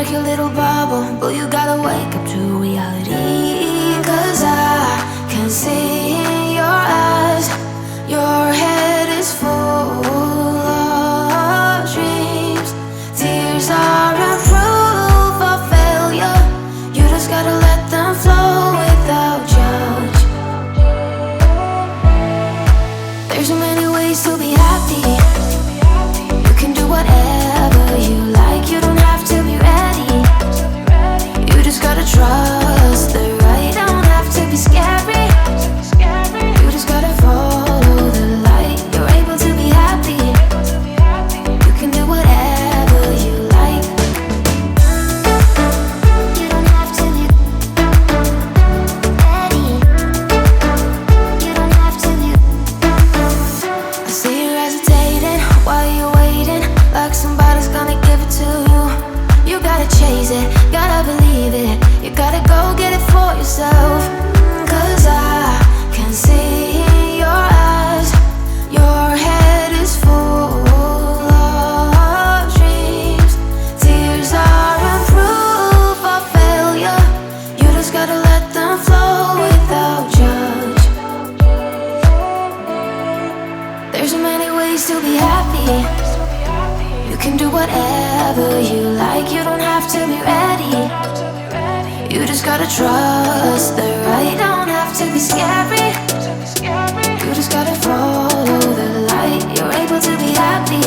break your little bubble, but you gotta wake up to reality. 'Cause I can see in your eyes, your head is full of dreams. Tears aren't proof of failure, you just gotta let them flow without judge. There's so many ways to be happy. You can do whatever you like, you don't have to be ready. You just gotta trust the right, don't have to be scary. You just gotta follow the light, you're able to be happy. You can do whatever you like. You don't have to be ready. You don't have to be. I see you hesitating while you're waiting, like somebody's gonna give it to you. You gotta chase it, gotta believe it, you gotta go get it for yourself. 'Cause I can see in your eyes, your head is full of dreams. Tears aren't proof of failure, you just gotta let them flow without judge. There's so many ways to be happy. You can do whatever you like, you don't have to be ready. You just gotta trust the right, don't have to be scary. You just gotta follow the light, you're able to be happy.